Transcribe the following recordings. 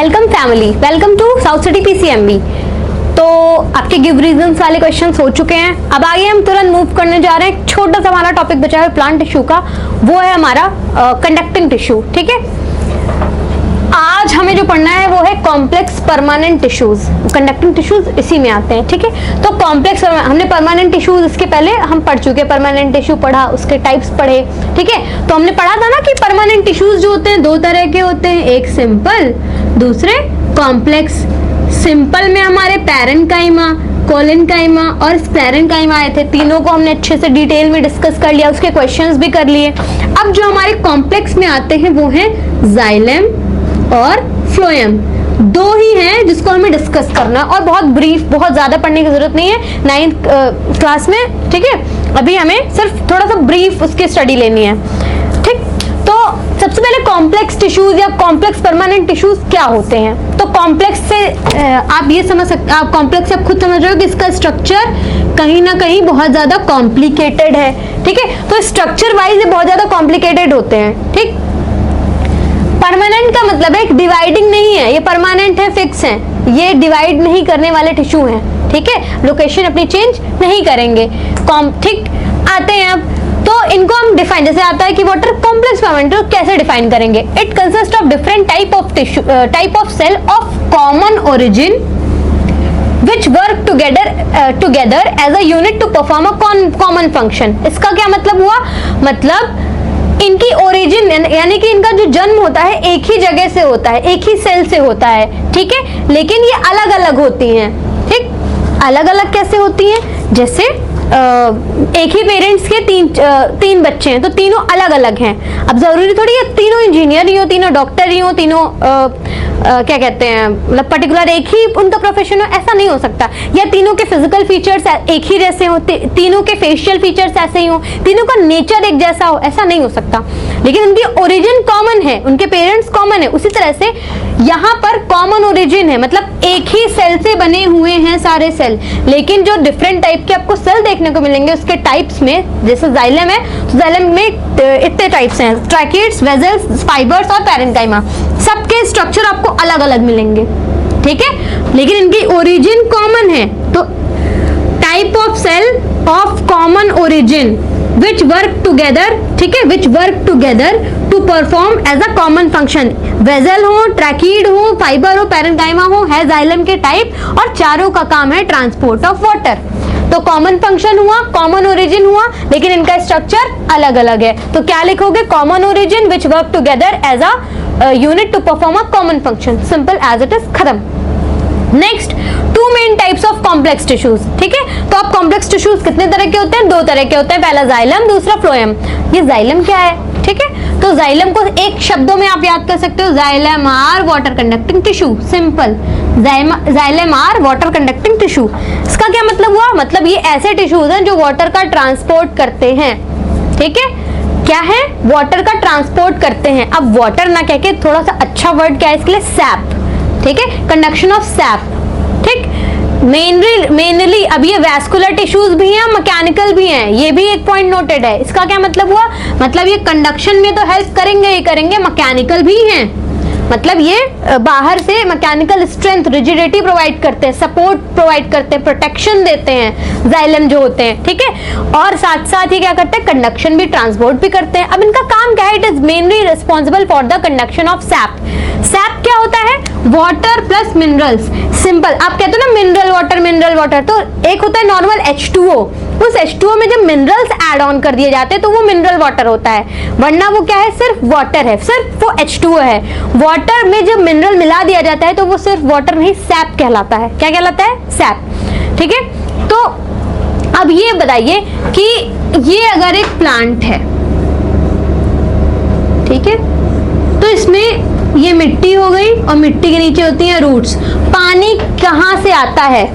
Welcome family, welcome to south city PCMB. तो आपके give reasons वाले क्वेश्चंस हो चुके हैं। अब आगे हम तुरंत मूव करने जा रहे हैं। एक छोटा सा हमारा टॉपिक बचा है प्लांट टिश्यू का, वो है हमारा कंडक्टिंग टिश्यू। ठीक है, आज हमें जो पढ़ना है वो है complex permanent tissues. Conducting tissues इसी में आते हैं। ठीक है, तो कॉम्प्लेक्स हमने परमानेंट टिश्यूज इसके पहले हम पढ़ चुके हैं। परमानेंट टिश्यू पढ़ा, उसके टाइप्स पढ़े। ठीक है, तो हमने पढ़ा था ना कि परमानेंट टिश्यूज जो होते हैं दो तरह के होते हैं, एक सिंपल, दूसरे कॉम्प्लेक्स। सिंपल में हमारे पैरेन्काइमा, कोलेनकाइमा और स्क्लेरेन्काइमा आए थे। तीनों को हमने अच्छे से डिटेल में डिस्कस कर लिया, उसके क्वेश्चंस भी कर लिए। अब जो हमारे कॉम्प्लेक्स में आते हैं वो है जाइलम और फ्लोएम। दो ही हैं जिसको हमें डिस्कस करना, और बहुत ब्रीफ, बहुत ज्यादा पढ़ने की जरूरत नहीं है 9th क्लास में। ठीक है, अभी हमें सिर्फ थोड़ा सा ब्रीफ उसकी स्टडी लेनी है। ठीक, तो सबसे पहले कॉम्प्लेक्स टिश्यूज या कॉम्प्लेक्स परमानेंट टिश्यूज क्या होते हैं। तो कॉम्प्लेक्स से आप ये समझ सकते, आप कॉम्प्लेक्स से आप खुद समझ रहे हो कि इसका स्ट्रक्चर कहीं ना कहीं बहुत ज्यादा कॉम्प्लिकेटेड है। ठीक है, तो स्ट्रक्चर वाइज ये बहुत ज्यादा कॉम्प्लिकेटेड होते हैं। ठीक, परमानेंट का मतलब है डिवाइडिंग नहीं है, ये परमानेंट है, फिक्स है, ये डिवाइड नहीं करने वाले टिश्यू हैं। ठीक है, लोकेशन अपनी चेंज नहीं करेंगे। ठीक, आते हैं अब तो इनको हम डिफाइन, जैसे आता है कि व्हाट आर कॉम्प्लेक्स परमानेंट, तो कैसे डिफाइन करेंगे। It consist of different type of tissue, type of cell of common origin which work together as a unit to perform a common function। इसका क्या मतलब हुआ, मतलब इनकी ओरिजिन यानी कि इनका जो जन्म होता है एक ही जगह से होता है, एक ही सेल से होता है। ठीक है, लेकिन ये अलग अलग होती हैं। ठीक, अलग अलग कैसे होती हैं, जैसे एक ही पेरेंट्स के तीन बच्चे हैं तो तीनों अलग अलग हैं। अब जरूरी थोड़ी है तीनों इंजीनियर ही हो, तीनों डॉक्टर ही हो, तीनों क्या कहते हैं, मतलब पर्टिकुलर एक ही उनका प्रोफेशन हो, ऐसा नहीं हो सकता। या तीनों के फिजिकल फीचर्स एक ही जैसे हो, तीनों के फेशियल फीचर्स ऐसे ही हो, तीनों का नेचर एक जैसा हो, ऐसा नहीं हो सकता। लेकिन उनकी ओरिजिन कॉमन है, उनके पेरेंट्स कॉमन है। उसी तरह से यहाँ पर कॉमन ओरिजिन है, मतलब एक ही सेल से बने हुए हैं सारे सेल, लेकिन जो डिफरेंट टाइप के आपको सेल देखने को मिलेंगे उसके टाइप्स में, जैसे जाइलम है तो जाइलम में इतने टाइप्स हैं, ट्रैकिड्स, वेजल्स, फाइबर्स और पैरेन्काइमा। सबके स्ट्रक्चर आपको अलग अलग मिलेंगे। ठीक है, लेकिन इनकी ओरिजिन कॉमन है। तो type of cell of common origin which work together, ठीक है, which work together to perform as a common function। Vessel हो, ट्रैकीड हो, फाइबर हो, पैरेन्काइमा हो, है जाइलम के टाइप, और चारों का काम है ट्रांसपोर्ट ऑफ वाटर। तो कॉमन फंक्शन हुआ, कॉमन ओरिजिन हुआ, लेकिन इनका स्ट्रक्चर अलग अलग है। तो क्या लिखोगे, common origin which work together as a unit to perform a common function. Simple as it is, खत्म। Next, two main types of complex tissues. ठीक है, तो अब कॉम्प्लेक्स टिश्यूज कितने तरह के होते हैं, दो तरह के होते हैं, पहला जाइलम, दूसरा फ्लोएम। ये जाइलम क्या है, ठीक है, तो जाइलम को एक शब्दों में आप याद कर सकते हो, xylem are water conducting tissue. Simple, xylem are water conducting tissue. इसका क्या मतलब हुआ, मतलब ये ऐसे टिश्यूज हैं जो वाटर का ट्रांसपोर्ट करते हैं। ठीक है, क्या है, वाटर का ट्रांसपोर्ट करते हैं। अब वाटर ना कह के थोड़ा सा अच्छा वर्ड क्या है इसके लिए, सैप। ठीक है, कंडक्शन ऑफ सैप। ठीक, मेनली अब ये वैस्कुलर टिश्यूज भी हैं, मैकेनिकल भी हैं, ये भी एक पॉइंट नोटेड है। इसका क्या मतलब हुआ, मतलब ये कंडक्शन में तो हेल्प करेंगे ही करेंगे, मैकेनिकल भी हैं, मतलब ये बाहर से मैकेनिकल स्ट्रेंथ, रिजिडिटी प्रोवाइड करते हैं, सपोर्ट प्रोवाइड करते हैं, प्रोटेक्शन देते हैं जाइलम जो होते हैं। ठीक है, और साथ साथ ही क्या करते हैं, कंडक्शन भी, ट्रांसपोर्ट भी करते हैं। अब इनका काम क्या है, it is mainly responsible for the conduction of SAP. SAP क्या होता है, वाटर प्लस मिनरल्स। सिंपल, आप कहते हो ना मिनरल वाटर, तो एक होता है नॉर्मल H2O, उस H2O में जब मिनरल्स ऐड ऑन कर दिए जाते हैं तो वो मिनरल वाटर होता है, वरना वो क्या है, सिर्फ वाटर है, सिर्फ वो H2O है। वाटर में जब मिनरल मिला दिया जाता है तो वो सिर्फ वाटर नहीं, सैप कहलाता है। क्या कहलाता है, सैप। ठीक है, तो अब ये बताइए कि ये अगर एक प्लांट है, ठीक है, तो इसमें ये मिट्टी हो गई और मिट्टी के नीचे होती हैं रूट्स। पानी कहाँ से आता है,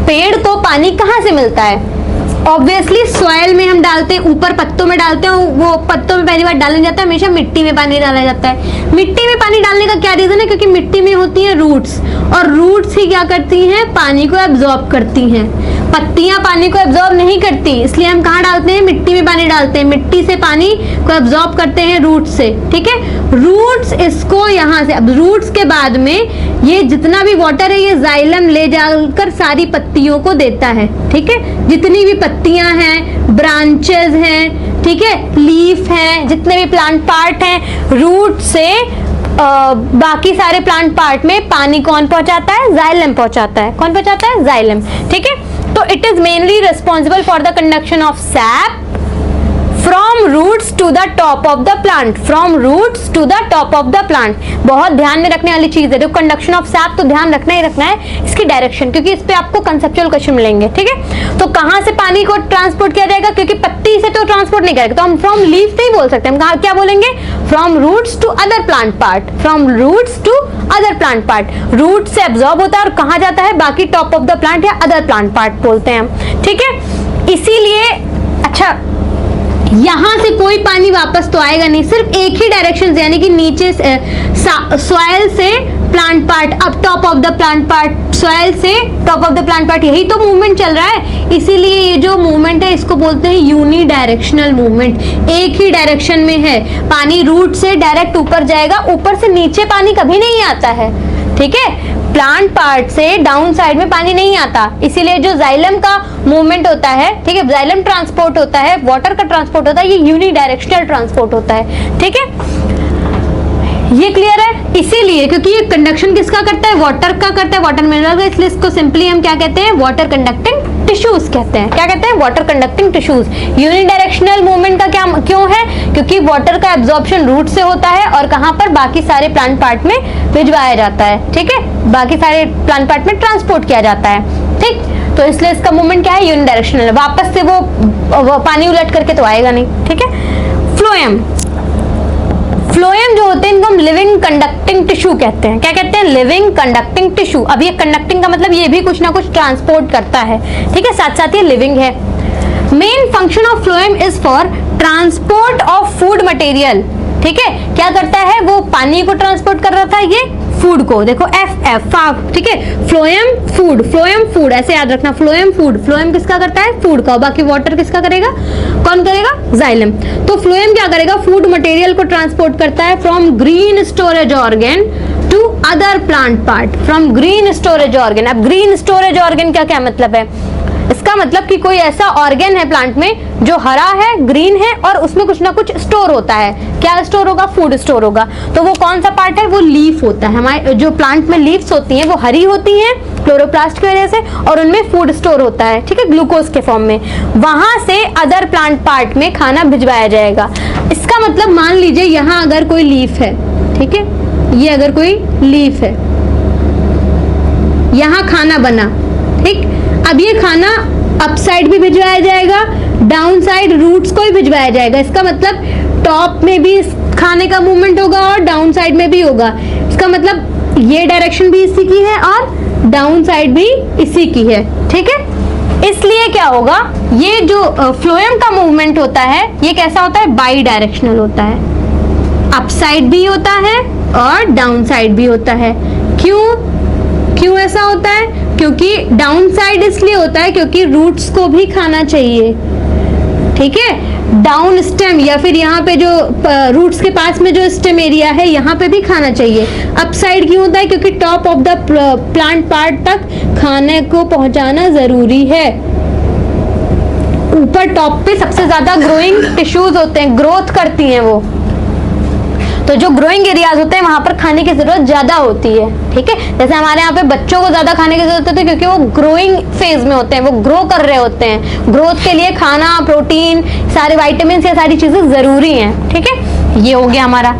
पेड़ को पानी कहाँ से मिलता है, ऑब्वियसली सॉइल में हम डालते हैं, ऊपर पत्तों में डालते हैं, वो पत्तों में पहली बार डालने जाता है, हमेशा मिट्टी में पानी डाला जाता है। मिट्टी में पानी डालने का क्या रीजन है, क्योंकि मिट्टी में होती हैं रूट्स, और रूट्स ही क्या करती हैं, पानी को एब्जॉर्ब करती हैं। पत्तियां पानी को एब्जॉर्ब नहीं करती, इसलिए हम कहाँ डालते हैं, मिट्टी में पानी डालते हैं, मिट्टी से पानी को एब्जॉर्ब करते हैं रूट से, ठीक है। रूट्स इसको यहाँ से, अब रूट्स के बाद में ये जितना भी वाटर है ये जाइलम ले जाकर सारी पत्तियों को देता है, ठीक है। जितनी भी पत्तियां हैं, ब्रांचेस हैं, ठीक है, लीफ है, जितने भी प्लांट पार्ट हैं, रूट से बाकी सारे प्लांट पार्ट में पानी कौन पहुंचाता है, जाइलम पहुंचाता है। कौन पहुंचाता है, जाइलम, ठीक है। तो it is mainly responsible for the conduction of sap from roots to the top of the plant, from roots to the top of the plant. बहुत ध्यान में रखने वाली चीज है, कंडक्शन ऑफ सैप तो ध्यान रखना ही रखना है, इसकी डायरेक्शन, क्योंकि इस पे आपको कंसेप्चुअल क्वेश्चन मिलेंगे, ठीक है। तो कहां से पानी को ट्रांसपोर्ट किया जाएगा, क्योंकि पत्ती से तो ट्रांसपोर्ट नहीं करेगा, तो हम फ्रॉम लीफ नहीं बोल सकते, हम क्या बोलेंगे, from roots to other plant part, from roots to other plant part. Root से एब्जॉर्ब होता है और कहां जाता है, बाकी टॉप ऑफ द प्लांट या अदर प्लांट पार्ट बोलते हैं हम, ठीक है। इसीलिए अच्छा, यहां से कोई पानी वापस तो आएगा नहीं, सिर्फ एक ही डायरेक्शन से, यानी कि नीचे सॉइल से प्लांट पार्ट, अब top of the plant part, soil से top of the plant part, यही तो मूवमेंट चल रहा है। इसीलिए ये जो मूवमेंट है इसको बोलते हैं यूनी डायरेक्शनल मूवमेंट, एक ही डायरेक्शन में है। पानी रूट से डायरेक्ट ऊपर जाएगा, ऊपर से नीचे पानी कभी नहीं आता है, ठीक है। प्लांट पार्ट से डाउन साइड में पानी नहीं आता, इसीलिए जो जाइलम का मूवमेंट होता है, ठीक है, जाइलम ट्रांसपोर्ट होता है, वाटर का ट्रांसपोर्ट होता है, ये यूनी डायरेक्शनल ट्रांसपोर्ट होता है, ठीक है। ये क्लियर है, इसीलिए क्योंकि ये कंडक्शन किसका करता है, वाटर का करता है, वाटर मिनरल का, इसलिए इसको सिंपली हम क्या कहते हैं, वाटर कंडक्टिंग टिश्यूज कहते हैं। क्या कहते हैं, water conducting tissues. Unidirectional movement का क्या क्यों है, क्योंकि वाटर का एब्जॉर्प्शन रूट से होता है और कहां पर, बाकी सारे प्लांट पार्ट में भिजवाया जाता है, ठीक है, बाकी सारे प्लांट पार्ट में ट्रांसपोर्ट किया जाता है, ठीक। तो इसलिए इसका मूवमेंट क्या है, यूनिडायरेक्शनल, वापस से वो पानी उलट करके तो आएगा नहीं, ठीक है। फ्लोएम, फ्लोएम जो होते हैं इनको हम लिविंग कंडक्टिंग टिश्यू कहते हैं। क्या कहते हैं, लिविंग कंडक्टिंग टिश्यू। अब ये कंडक्टिंग का मतलब ये भी कुछ ना कुछ ट्रांसपोर्ट करता है, ठीक है, साथ साथ ये लिविंग है। Main function of phloem is for transport of food material, ठीक है। क्या करता है, वो पानी को ट्रांसपोर्ट कर रहा था, ये फूड को, देखो एफ, ठीक है। फ्लोएम फूड, फ्लोएम फूड, ऐसे याद रखना, फ्लोएम फूड, फ्लोएम किसका करता है, फूड का, बाकी वाटर किसका करेगा, कौन करेगा, जाइलम। तो फ्लोएम क्या करेगा, फूड मटेरियल को ट्रांसपोर्ट करता है from green storage organ to other plant part, from green storage organ. अब ग्रीन स्टोरेज ऑर्गन का क्या मतलब है, इसका मतलब कि कोई ऐसा ऑर्गन है प्लांट में जो हरा है, ग्रीन है और उसमें कुछ ना कुछ स्टोर होता है। क्या स्टोर होगा, फूड स्टोर होगा। तो वो कौन सा पार्ट है, वो लीफ होता है। हमारे जो प्लांट में लीव्स होती हैं वो हरी होती हैं क्लोरोप्लास्ट की वजह से, और उनमें फूड स्टोर होता है, ठीक है, ग्लूकोज के फॉर्म में। वहां से अदर प्लांट पार्ट में खाना भिजवाया जाएगा। इसका मतलब मान लीजिए यहाँ अगर कोई लीफ है, ठीक है, ये अगर कोई लीफ है, यहाँ खाना बना, ठीक। अब ये खाना अप साइड भी भिजवाया जाएगा, डाउन साइड रूट्स को भी भिजवाया जाएगा। इसका मतलब टॉप में भी खाने का मूवमेंट होगा और डाउन साइड में भी होगा। इसका मतलब ये डायरेक्शन भी इसी की है और डाउन साइड भी इसी की है, ठीक है। इसलिए क्या होगा, ये जो फ्लोएम का मूवमेंट होता है ये कैसा होता है, बाई डायरेक्शनल होता है। अप साइड भी होता है और डाउन साइड भी होता है। क्यों ऐसा होता है, क्योंकि डाउन साइड इसलिए होता है क्योंकि रूट्स को भी खाना चाहिए, ठीक है। डाउन स्टेम या फिर यहाँ पे जो रूट्स के पास में जो स्टेम एरिया है यहाँ पे भी खाना चाहिए। अप साइड क्यों होता है, क्योंकि top of the plant part तक खाने को पहुंचाना जरूरी है। ऊपर टॉप पे सबसे ज्यादा ग्रोइंग टिश्यूज होते हैं, ग्रोथ करती हैं वो, तो जो ग्रोइंग एरियाज होते हैं वहां पर खाने की जरूरत ज्यादा होती है, ठीक है। जैसे हमारे यहाँ पे बच्चों को ज्यादा खाने की जरूरत होती है क्योंकि वो ग्रोइंग फेज में होते हैं, वो ग्रो कर रहे होते हैं। ग्रोथ के लिए खाना, प्रोटीन, सारे विटामिन, ये सारी चीजें जरूरी हैं, ठीक है। ये हो गया हमारा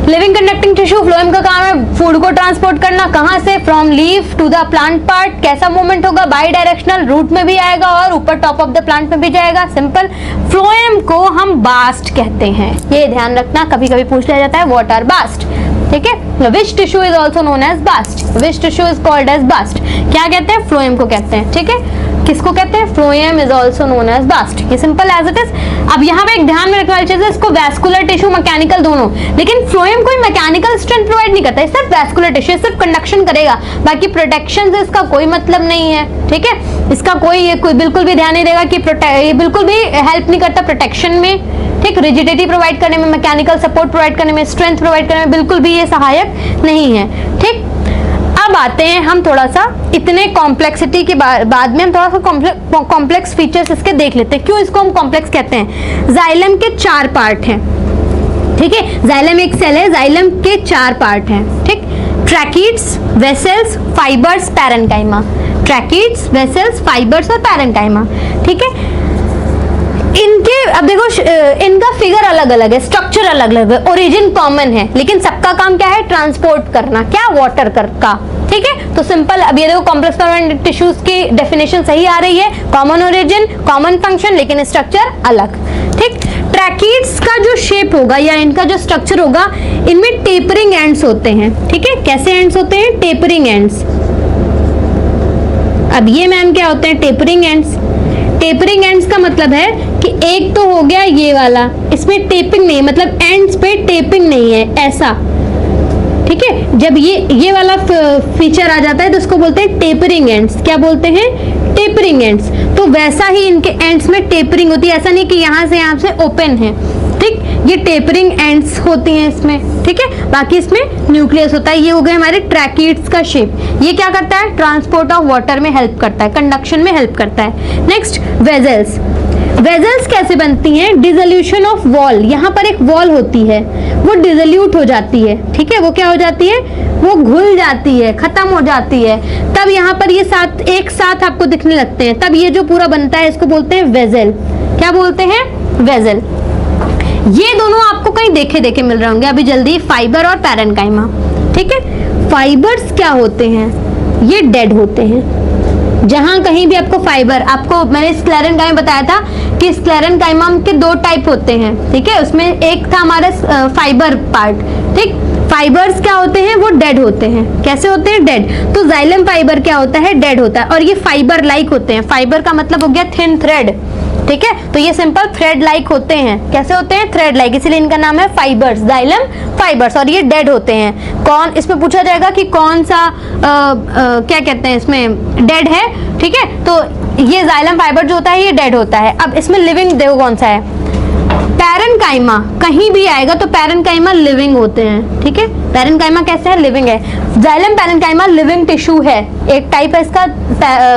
लिविंग कंडक्टिंग टिश्यू। फ्लोएम का काम है फूड को ट्रांसपोर्ट करना, कहां से, from leaf to the plant part. कैसा मूवमेंट होगा, बाई डायरेक्शनल, रूट में भी आएगा और ऊपर टॉप ऑफ द प्लांट में भी जाएगा, सिंपल। फ्लोएम को हम बास्ट कहते हैं, ये ध्यान रखना, कभी कभी पूछ लिया जाता है व्हाट आर बास्ट, ठीक है। Which tissue is also known as bast, which tissue is called as bast, क्या कहते हैं, फ्लोएम को कहते हैं, ठीक है। किसको कहते हैं? Phloem is also known as bast. ये सिंपल एज इट इज। अब यहाँ पे एक ध्यान में रखने वाली चीज है, इसको वैस्कुलर टिश्यू मैकेनिकल दोनों, लेकिन फ्लोएम कोई मैकेनिकल स्ट्रेंथ प्रोवाइड नहीं करता है, सिर्फ वैस्कुलर टिश्यू, सिर्फ कंडक्शन करेगा, बाकी प्रोटेक्शन से इसका कोई मतलब नहीं है। ठीक है, इसका कोई बिल्कुल भी ध्यान नहीं देगा कि ये बिल्कुल भी हेल्प नहीं करता प्रोटेक्शन में, ठीक, रिजिडिटी प्रोवाइड करने में, मैकेनिकल सपोर्ट प्रोवाइड करने में, स्ट्रेंथ प्रोवाइड करने में बिल्कुल भी ये सहायक नहीं है। ठीक, अब आते हैं हम थोड़ा सा इतने कॉम्प्लेक्सिटी के बाद में हम थोड़ा सा कॉम्प्लेक्स फीचर्स इसके देख लेते हैं। क्यों इसको हम कॉम्प्लेक्स कहते हैं? जाइलम के 4 पार्ट हैं। ठीक है, जाइलम एक सेल है, जाइलम के 4 पार्ट हैं। ठीक, tracheids, vessels, fibres, parenchyma. Tracheids, vessels, fibres और पैरेन्काइमा। ठीक है, इनके अब देखो इनका फिगर अलग अलग है, स्ट्रक्चर अलग अलग है, ओरिजिन कॉमन है, लेकिन सबका काम क्या है? ट्रांसपोर्ट करना, क्या? वाटर का। ठीक है, तो सिंपल। अब ये देखो कॉम्प्लेक्स परमानेंट टिश्यूज की डेफिनेशन सही आ रही है, कॉमन ओरिजिन, कॉमन फंक्शन, लेकिन स्ट्रक्चर अलग। ठीक, ट्रैकीड्स का जो शेप होगा या इनका जो स्ट्रक्चर होगा, इनमें टेपरिंग एंड्स होते हैं। ठीक है, कैसे एंड्स होते हैं? Tapering ends. अब ये मैम क्या होते हैं? Tapering ends. टेपरिंग एंड्स का मतलब है कि एक तो हो गया ये वाला, इसमें टेपिंग नहीं, मतलब एंड्स पे टेपिंग नहीं है, ऐसा। ठीक है, जब ये वाला फीचर आ जाता है तो इसको बोलते हैं टेपरिंग एंड्स। क्या बोलते हैं? Tapering ends. तो वैसा ही इनके एंड्स में टेपरिंग होती है, ऐसा नहीं कि यहाँ से ओपन है। ठीक, ये टेपरिंग एंड्स होती हैं इसमें। ठीक है, बाकी इसमें न्यूक्लियस होता है। ये हो गए हमारे ट्रैकीड्स का शेप। ये क्या करता है? ट्रांसपोर्ट ऑफ वाटर में हेल्प करता है, कंडक्शन में हेल्प करता है। Next, vessels. वेजल्स कैसे बनती हैं? Dissolution of wall. यहाँ पर एक वॉल होती है, वो डिसोल्यूट हो जाती है। ठीक है, वो क्या हो जाती है? वो घुल जाती है, खत्म हो जाती है, तब यहाँ पर ये एक साथ आपको दिखने लगते हैं, तब ये जो पूरा बनता है इसको बोलते हैं वेजल। क्या बोलते हैं? वेजल। ये दोनों आपको कहीं देखे मिल रहे होंगे अभी जल्दी, फाइबर और पैरेन्काइमा। ठीक है, फाइबर्स क्या होते हैं? ये डेड होते हैं। जहां कहीं भी आपको फाइबर, आपको मैंने स्क्लेरेन्काइमा बताया था कि स्क्लेरेन्काइमा के 2 टाइप होते हैं। ठीक है, उसमें एक था हमारा फाइबर पार्ट। ठीक, फाइबर्स क्या होते हैं? वो डेड होते हैं। कैसे होते हैं? डेड। तो जाइलम फाइबर क्या होता है? डेड होता है, और ये फाइबर लाइक होते हैं। फाइबर का मतलब हो गया थिन थ्रेड। ठीक है, तो ये सिंपल थ्रेड लाइक होते हैं। कैसे होते हैं? थ्रेड लाइक, इसीलिए इनका नाम है फाइबर्स, जाइलम फाइबर्स, और ये डेड होते हैं। कौन, इसमें पूछा जाएगा कि कौन सा क्या कहते हैं इसमें डेड है। ठीक है, तो ये जाइलम फाइबर जो होता है ये डेड होता है। अब इसमें लिविंग देखो कौन सा है? पैरेन्काइमा। कहीं भी आएगा तो पैरेन्काइमा लिविंग होते हैं। ठीक है, पैरेन्काइमा कैसे है? लिविंग है। जाइलम पैरेन्काइमा लिविंग टिश्यू है, एक टाइप है इसका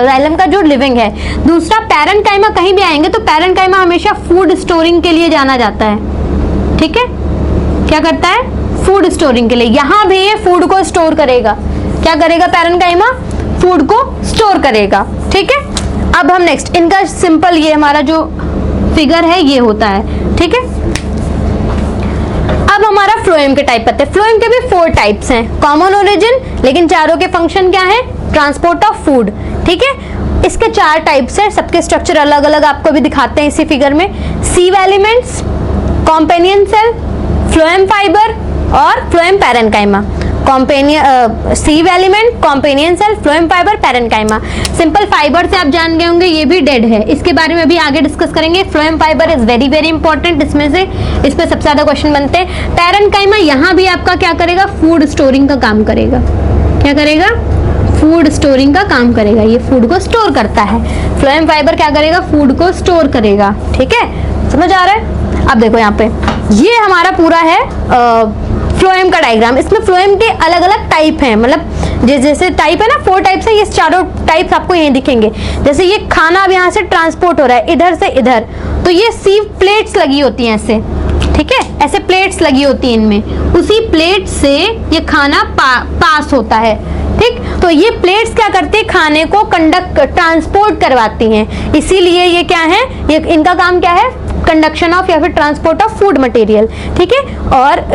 जाइलम का जो लिविंग है। दूसरा, पैरेन्काइमा कहीं भी आएंगे तो पैरेन्काइमा हमेशा फूड स्टोरिंग के लिए जाना जाता है। ठीक है, क्या करता है? फूड स्टोरिंग के लिए। यहाँ भी ये फूड को स्टोर करेगा। क्या करेगा? पैरेन्काइमा फूड को स्टोर करेगा। ठीक है, अब हम नेक्स्ट, इनका सिंपल ये हमारा जो फिगर है ये होता है। ठीक है, अब हमारा फ्लोएम के टाइप आते हैं। फ्लोएम के भी 4 टाइप्स हैं, कॉमन ओरिजिन, लेकिन चारों के फंक्शन क्या है? Transport of food. ठीक है, इसके 4 टाइप्स हैं, सबके स्ट्रक्चर अलग अलग आपको भी दिखाते हैं इसी फिगर में। Sieve elements, companion cell, phloem fibre और phloem parenchyma. Sieve element, companion cell, phloem fibre, parenchyma. Simple fibre से आप जान गए होंगे ये भी डेड है, इसके बारे में भी आगे डिस्कस करेंगे। Phloem fibre is very very important, इसमें से इस पे सबसे ज्यादा क्वेश्चन बनते हैं। पैरेन्काइमा यहाँ भी आपका क्या करेगा? फूड स्टोरिंग का काम करेगा। क्या करेगा? फूड स्टोरिंग का काम करेगा, ये फूड को स्टोर करता है। फ्लोएम फाइबर क्या करेगा? फूड को स्टोर करेगा। ठीक है, समझ आ रहा है? अब देखो यहाँ पे ये हमारा पूरा है फ्लोएम का डायग्राम। इसमें फ्लोएम के अलग अलग टाइप हैं, मतलब जैसे टाइप है ना, 4 टाइप्स है, ये चारों टाइप्स आपको यहीं दिखेंगे। जैसे ये खाना अब यहाँ से ट्रांसपोर्ट हो रहा है इधर से इधर, तो ये सीव प्लेट्स लगी होती हैं ऐसे। ठीक है, ऐसे प्लेट्स लगी होती हैं इनमें, उसी प्लेट से ये खाना पास होता है। ठीक, तो ये प्लेट्स क्या करती है? खाने को ट्रांसपोर्ट करवाती हैं, इसीलिए ये क्या है? ये इनका काम क्या है? कंडक्शन ऑफ या फिर ट्रांसपोर्ट ऑफ फूड मटेरियल। ठीक है, और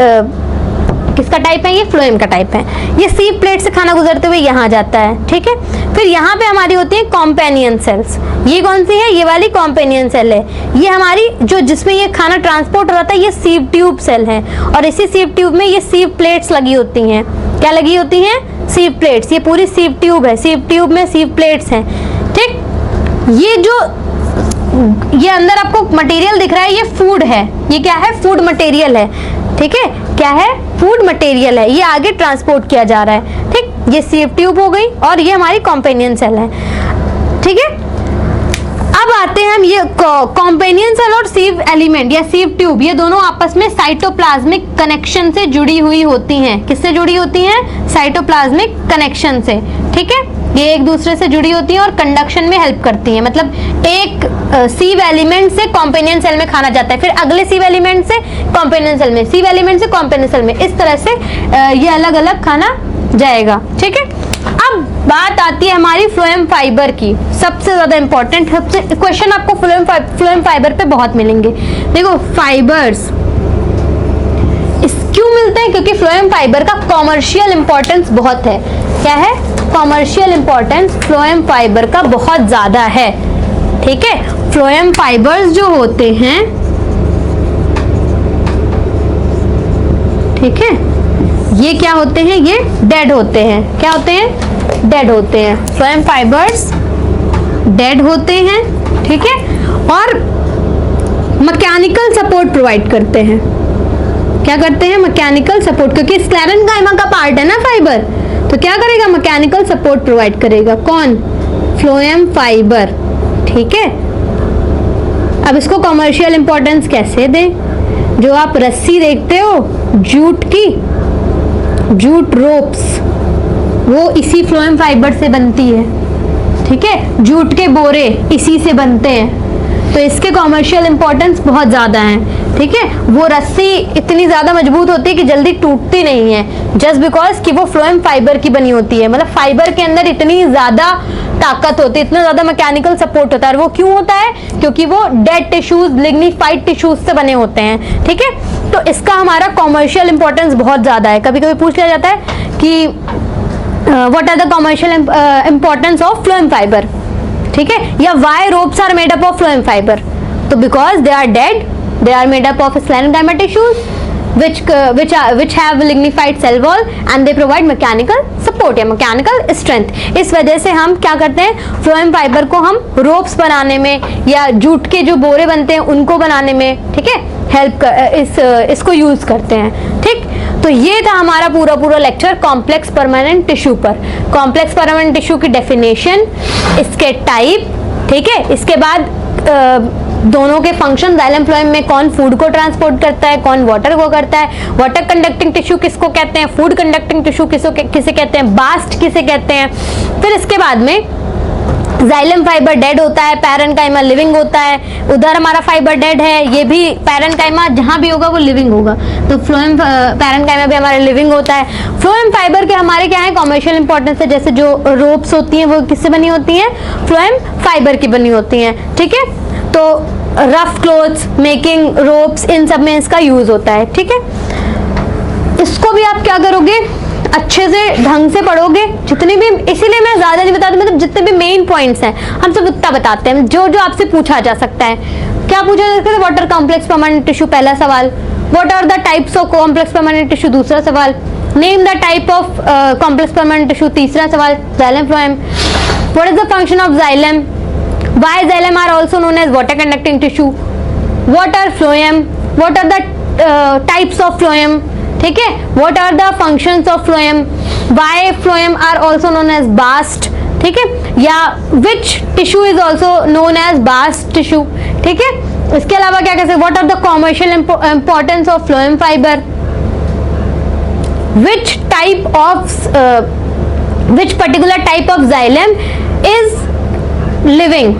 किसका टाइप है? ये फ्लोएम का टाइप है। ये सीव प्लेट से खाना गुजरते हुए यहाँ जाता है। ठीक है, फिर यहाँ पे हमारी होती है कॉम्पेनियन सेल्स। ये कौन सी है? ये वाली कॉम्पेनियन सेल है। ये हमारी जो जिसमें ये खाना ट्रांसपोर्ट हो रहा था ये सीव ट्यूब सेल है, और इसी सीव ट्यूब में ये सीव प्लेट्स लगी होती हैं। क्या लगी होती हैं? सीव प्लेट्स। ये पूरी सीव ट्यूब है, सीव ट्यूब में सीव प्लेट्स हैं। ठीक, ये जो ये अंदर आपको मटेरियल दिख रहा है, ये फूड है। ये क्या है? फूड मटेरियल है। ठीक है, क्या है? फूड मटेरियल है। ये आगे ट्रांसपोर्ट किया जा रहा है। ठीक, ये सीव ट्यूब हो गई और ये हमारी कॉम्पेनियन सेल है। ठीक है, अब आते हैं हम ये कॉम्पेनियन सेल और सीव एलिमेंट या सीव ट्यूब, ये दोनों आपस में साइटोप्लाज्मिक कनेक्शन से जुड़ी हुई होती हैं। किससे जुड़ी होती हैं? साइटोप्लाज्मिक कनेक्शन से। ठीक है, ये एक दूसरे से जुड़ी होती हैं और कंडक्शन में हेल्प करती हैं। मतलब एक सीव एलिमेंट से कॉम्पेनियन सेल में खाना जाता है, फिर अगले सीव एलिमेंट से कॉम्पेनियन सेल में, सीव एलिमेंट से कॉम्पेनियन सेल में, इस तरह से ये अलग अलग खाना जाएगा। ठीक है, अब बात आती है हमारी फ्लोएम फाइबर की। सबसे ज्यादा इंपॉर्टेंट क्वेश्चन आपको फ्लोएम फाइबर पे बहुत मिलेंगे। देखो, फाइबर्स क्यों मिलते हैं? क्योंकि फ्लोएम फाइबर का कॉमर्शियल इंपॉर्टेंस बहुत है। क्या है? कॉमर्शियल इंपॉर्टेंस फ्लोएम फाइबर का बहुत ज्यादा है। ठीक है, फ्लोएम फाइबर्स जो होते हैं, ठीक है, ये क्या होते हैं? ये डेड होते हैं। क्या होते हैं? डेड होते हैं। फ्लोएम फाइबर्स डेड होते हैं। ठीक है, और मैकेनिकल सपोर्ट प्रोवाइड करते हैं। क्या करते हैं? मैकेनिकल सपोर्ट, क्योंकि स्क्लेरेन्काइमा का पार्ट है ना फाइबर, तो क्या करेगा? मैकेनिकल सपोर्ट प्रोवाइड करेगा। कौन? Phloem fibre. ठीक है, अब इसको कमर्शियल इंपॉर्टेंस कैसे दें? जो आप रस्सी देखते हो जूट की, जूट रोप्स, वो इसी फ्लोएम फाइबर से बनती है। ठीक है, जूट के बोरे इसी से बनते हैं, तो इसके कॉमर्शियल इंपॉर्टेंस बहुत ज्यादा है। ठीक है, वो रस्सी इतनी ज्यादा मजबूत होती है कि जल्दी टूटती नहीं है, जस्ट बिकॉज कि वो फ्लोएम फाइबर की बनी होती है। मतलब फाइबर के अंदर इतनी ज्यादा ताकत होती है, इतना ज्यादा मैकेनिकल सपोर्ट होता है। और वो क्यों होता है? क्योंकि वो डेड टिश्यूज, लिग्निफाइड टिश्यूज से बने होते हैं। ठीक है, तो इसका हमारा कॉमर्शियल इंपॉर्टेंस बहुत ज्यादा है। कभी कभी पूछ लिया जाता है कि what are the commercial importance of phloem fibre. ठीक है, या why ropes are made up of phloem fibre? तो because they are dead, they are made up of sclerenchyma tissues which have lignified cell wall and they provide mechanical support या mechanical strength। इस वजह से हम क्या करते हैं? Phloem fibre को हम रोप्स बनाने में या जूट के जो बोरे बनते हैं उनको बनाने में, ठीक है, हेल्प इसको यूज करते हैं। ठीक, तो ये था हमारा पूरा लेक्चर कॉम्प्लेक्स परमानेंट टिश्यू पर। कॉम्प्लेक्स परमानेंट टिश्यू की डेफिनेशन, इसके टाइप, ठीक है, इसके बाद दोनों के फंक्शन, जाइलम फ्लोएम में कौन फूड को ट्रांसपोर्ट करता है, कौन वाटर को करता है, वाटर कंडक्टिंग टिश्यू किसको कहते हैं, फूड कंडक्टिंग टिश्यू किसे कहते हैं, बास्ट किसे कहते हैं। फिर इसके बाद में जाइलम फाइबर डेड होता है, पैरेन्काइमा लिविंग होता है। उधर हमारा फाइबर डेड है, ये भी पैरेन्काइमा जहां भी होगा वो लिविंग होगा, तो फ्लोएम पैरेन्काइमा भी हमारा लिविंग होता है। फ्लोएम फाइबर के हमारे क्या है? कॉमर्शियल इंपॉर्टेंस है। जैसे जो रोप्स होती हैं वो किससे बनी होती हैं? फ्लोएम फाइबर की बनी होती हैं। ठीक है, तो रफ क्लोथ्स मेकिंग, रोप्स, इन सब में इसका यूज होता है। ठीक है, इसको भी आप क्या करोगे? अच्छे से ढंग से पढ़ोगे, जितने भी, इसीलिए मैं ज्यादा नहीं बताती, मतलब जितने भी मेन पॉइंट्स हैं हम सब उतना बताते हैं, जो जो आपसे पूछा जा सकता है। क्या पूछा जा सकता है? What are complex permanent tissue, पहला सवाल। What are the types of complex permanent tissue, दूसरा सवाल। Name the type of complex permanent tissue, तीसरा सवाल। Xylem phloem, what is the function of xylem, why xylem are also known as water conducting tissue, what are phloem, what are the types of phloem, ठीक है, what are the functions of phloem, why phloem are also known as bast, ठीक है, या which tissue is also known as bast tissue, ठीक है। इसके अलावा क्या कहते हैं? what are the commercial importance of phloem fiber, which type of which particular type of xylem is living,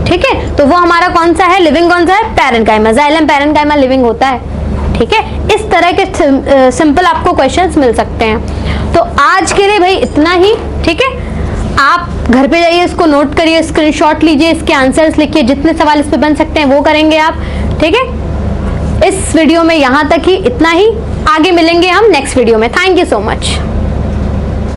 ठीक है, तो वो हमारा कौन सा है? लिविंग कौन सा है? पैरेन्काइमा। जाइलम पैरेन्काइमा लिविंग होता है। ठीक है, इस तरह के सिंपल आपको क्वेश्चंस मिल सकते हैं। तो आज के लिए भाई इतना ही। ठीक है, आप घर पे जाइए, इसको नोट करिए, स्क्रीनशॉट लीजिए, इसके आंसर्स लिखिए, जितने सवाल इस पे बन सकते हैं वो करेंगे आप। ठीक है, इस वीडियो में यहाँ तक ही, इतना ही। आगे मिलेंगे हम नेक्स्ट वीडियो में। Thank you so much.